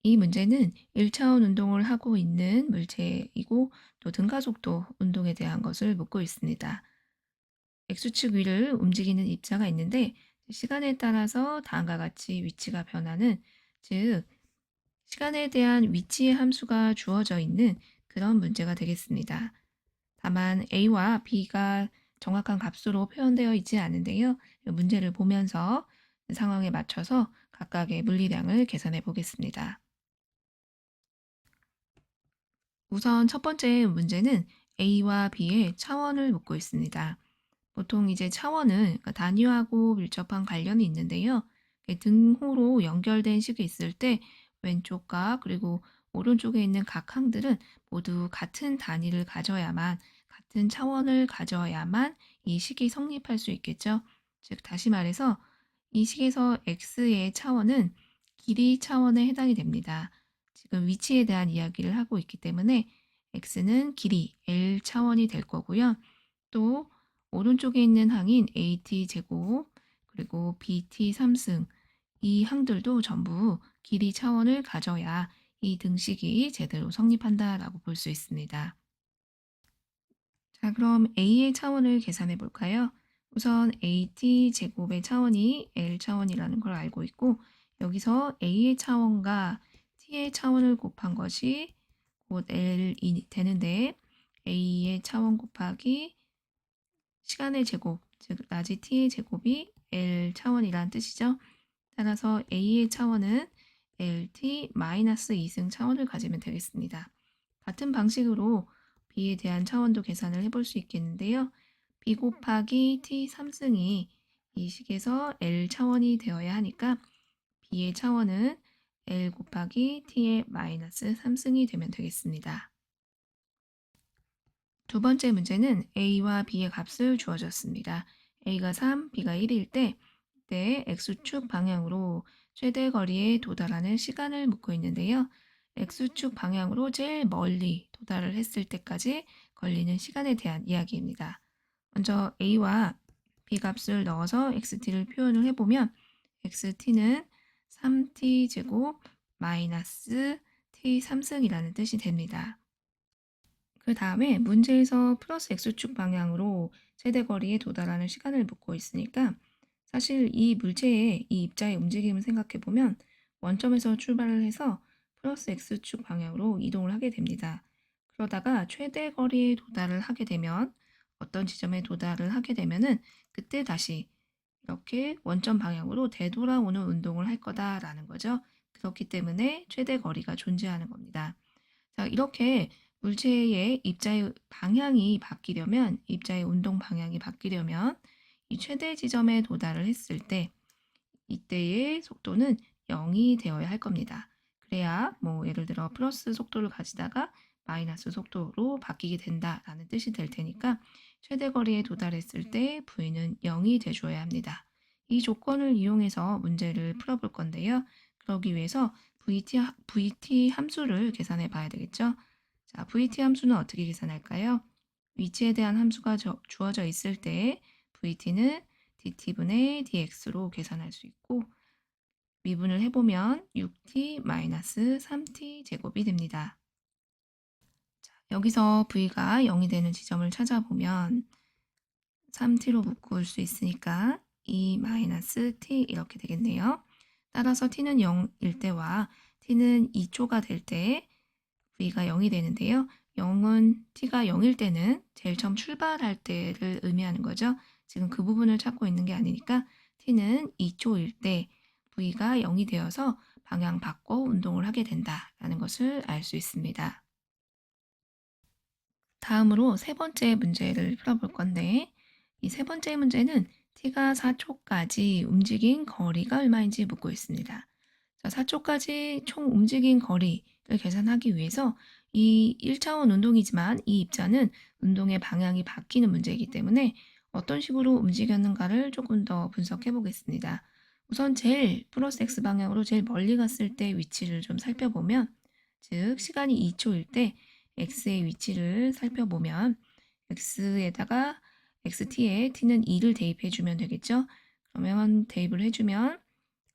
이 문제는 1차원 운동을 하고 있는 물체이고 또 등가속도 운동에 대한 것을 묻고 있습니다. X축 위를 움직이는 입자가 있는데 시간에 따라서 다음과 같이 위치가 변하는, 즉 시간에 대한 위치의 함수가 주어져 있는 그런 문제가 되겠습니다. 다만 A와 B가 정확한 값으로 표현되어 있지 않은데요. 문제를 보면서 상황에 맞춰서 각각의 물리량을 계산해 보겠습니다. 우선 첫 번째 문제는 A와 B의 차원을 묻고 있습니다. 보통 이제 차원은 그러니까 단위하고 밀접한 관련이 있는데요. 등호로 연결된 식이 있을 때 왼쪽과 그리고 오른쪽에 있는 각 항들은 모두 같은 단위를 가져야만, 같은 차원을 가져야만 이 식이 성립할 수 있겠죠. 즉 다시 말해서 이 식에서 x의 차원은 길이 차원에 해당이 됩니다. 지금 위치에 대한 이야기를 하고 있기 때문에 x는 길이 L 차원이 될 거고요. 또 오른쪽에 있는 항인 AT 제곱 그리고 BT 3승, 이 항들도 전부 길이 차원을 가져야 이 등식이 제대로 성립한다라고 볼 수 있습니다. 자, 그럼 A의 차원을 계산해 볼까요? 우선 AT 제곱의 차원이 L 차원이라는 걸 알고 있고, 여기서 A의 차원과 T의 차원을 곱한 것이 곧 L이 되는데, A의 차원 곱하기 시간의 제곱, 즉 라지 t의 제곱이 L 차원이라는 뜻이죠. 따라서 A의 차원은 LT-2승 차원을 가지면 되겠습니다. 같은 방식으로 B에 대한 차원도 계산을 해볼 수 있겠는데요. B 곱하기 T 3승이 이 식에서 L 차원이 되어야 하니까 B의 차원은 L 곱하기 T의 마이너스 3승이 되면 되겠습니다. 두 번째 문제는 A와 B의 값을 주어졌습니다. A가 3, B가 1일 때 X축 방향으로 최대 거리에 도달하는 시간을 묻고 있는데요. X축 방향으로 제일 멀리 도달을 했을 때까지 걸리는 시간에 대한 이야기입니다. 먼저 A와 B 값을 넣어서 XT를 표현을 해보면 XT는 3T 제곱 마이너스 T 3승이라는 뜻이 됩니다. 그 다음에 문제에서 플러스 x축 방향으로 최대 거리에 도달하는 시간을 묻고 있으니까 사실 이 물체의 이 입자의 움직임을 생각해 보면 원점에서 출발을 해서 플러스 x축 방향으로 이동을 하게 됩니다. 그러다가 최대 거리에 도달을 하게 되면 어떤 지점에 도달을 하게 되면은 그때 다시 이렇게 원점 방향으로 되돌아오는 운동을 할 거다라는 거죠. 그렇기 때문에 최대 거리가 존재하는 겁니다. 자, 이렇게 물체의 입자의 방향이 바뀌려면, 입자의 운동 방향이 바뀌려면 이 최대 지점에 도달을 했을 때 이때의 속도는 0이 되어야 할 겁니다. 그래야 뭐 예를 들어 플러스 속도를 가지다가 마이너스 속도로 바뀌게 된다라는 뜻이 될 테니까 최대 거리에 도달했을 때 V는 0이 돼줘야 합니다. 이 조건을 이용해서 문제를 풀어볼 건데요. 그러기 위해서 VT 함수를 계산해 봐야 되겠죠. 자, VT 함수는 어떻게 계산할까요? 위치에 대한 함수가 주어져 있을 때 VT는 dt분의 dx로 계산할 수 있고, 미분을 해보면 6t-3t 제곱이 됩니다. 자, 여기서 v가 0이 되는 지점을 찾아보면 3t로 묶을 수 있으니까 2-t 이렇게 되겠네요. 따라서 t는 0일 때와 t는 2초가 될 때 v가 0이 되는데요. 0은 t가 0일 때는 제일 처음 출발할 때를 의미하는 거죠. 지금 그 부분을 찾고 있는 게 아니니까 t는 2초일 때 v가 0이 되어서 방향 바꿔 운동을 하게 된다라는 것을 알 수 있습니다. 다음으로 세 번째 문제를 풀어볼 건데, 이 세 번째 문제는 t가 4초까지 움직인 거리가 얼마인지 묻고 있습니다. 자, 4초까지 총 움직인 거리를 계산하기 위해서 이 1차원 운동이지만 이 입자는 운동의 방향이 바뀌는 문제이기 때문에 어떤 식으로 움직였는가를 조금 더 분석해 보겠습니다. 우선 제일 플러스 x 방향으로 제일 멀리 갔을 때 위치를 좀 살펴보면, 즉 시간이 2초일 때 x의 위치를 살펴보면 x에다가 xt에 t는 2를 대입해 주면 되겠죠. 그러면 대입을 해주면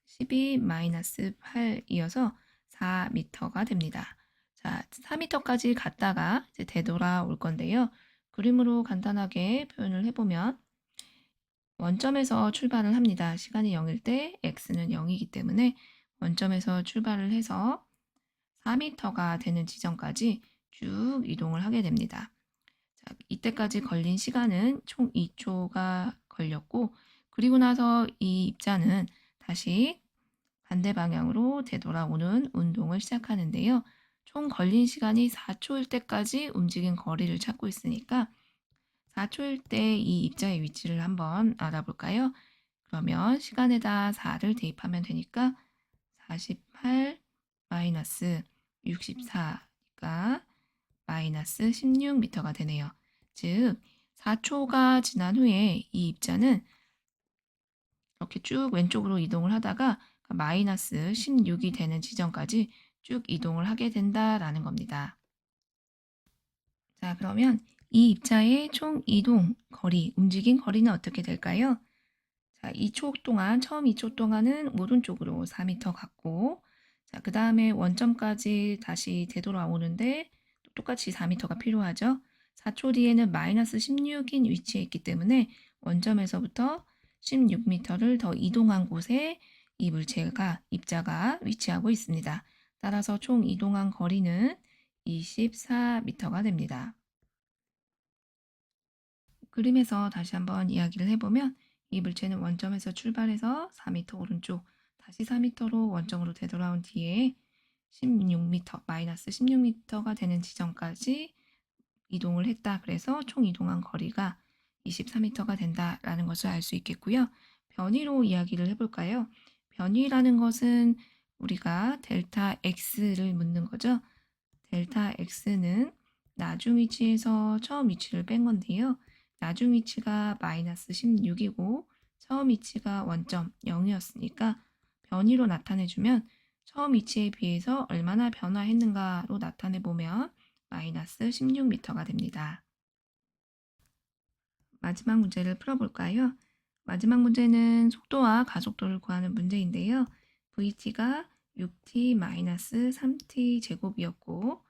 12-8이어서 4m가 됩니다. 자, 4m까지 갔다가 이제 되돌아올 건데요. 그림으로 간단하게 표현을 해보면 원점에서 출발을 합니다. 시간이 0일 때 x는 0이기 때문에 원점에서 출발을 해서 4m가 되는 지점까지 쭉 이동을 하게 됩니다. 자, 이때까지 걸린 시간은 총 2초가 걸렸고, 그리고 나서 이 입자는 다시 반대 방향으로 되돌아오는 운동을 시작하는데요. 총 걸린 시간이 4초일 때까지 움직인 거리를 찾고 있으니까 4초일 때 이 입자의 위치를 한번 알아볼까요? 그러면 시간에다 4를 대입하면 되니까 48 마이너스 64니까 마이너스 16m가 되네요. 즉 4초가 지난 후에 이 입자는 이렇게 쭉 왼쪽으로 이동을 하다가 마이너스 16이 되는 지점까지 쭉 이동을 하게 된다라는 겁니다. 자, 그러면 이 입자의 총 이동 거리, 움직인 거리는 어떻게 될까요? 자, 2초 동안, 처음 2초 동안은 오른쪽으로 4m 갔고, 자, 그 다음에 원점까지 다시 되돌아오는데 똑같이 4m가 필요하죠. 4초 뒤에는 마이너스 16인 위치에 있기 때문에 원점에서부터 16m를 더 이동한 곳에 이 물체가, 입자가 위치하고 있습니다. 따라서 총 이동한 거리는 24m가 됩니다. 그림에서 다시 한번 이야기를 해보면 이 물체는 원점에서 출발해서 4m 오른쪽, 다시 4m로 원점으로 되돌아온 뒤에 16m, 마이너스 16m가 되는 지점까지 이동을 했다. 그래서 총 이동한 거리가 24m가 된다라는 것을 알 수 있겠고요. 변위로 이야기를 해볼까요? 변위라는 것은 우리가 델타 x를 묻는 거죠. 델타 x는 나중 위치에서 처음 위치를 뺀 건데요. 나중 위치가 마이너스 16이고 처음 위치가 원점 0이었으니까 변위로 나타내주면 처음 위치에 비해서 얼마나 변화했는가로 나타내보면 마이너스 16m가 됩니다. 마지막 문제를 풀어볼까요? 마지막 문제는 속도와 가속도를 구하는 문제인데요. vt가 6t-3t 제곱이었고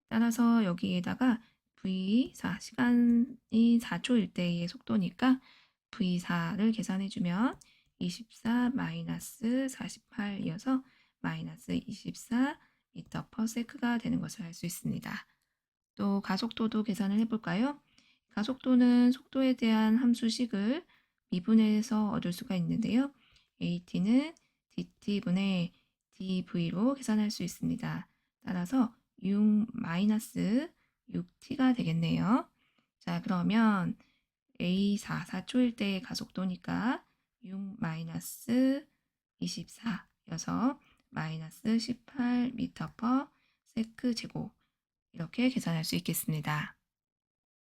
따라서 여기에다가 V4, 시간이 4초일 때의 속도니까 V4를 계산해주면 24 마이너스 48이어서 마이너스 24 미터 퍼 세크가 되는 것을 알 수 있습니다. 또 가속도도 계산을 해볼까요? 가속도는 속도에 대한 함수식을 미분해서 얻을 수가 있는데요. AT는 DT분의 DV로 계산할 수 있습니다. 따라서 6 마이너스 6t가 되겠네요. 자, 그러면 A4, 4초일 때의 가속도니까 6 마이너스 24여서 마이너스 18 미터 퍼 세크 제곱 이렇게 계산할 수 있겠습니다.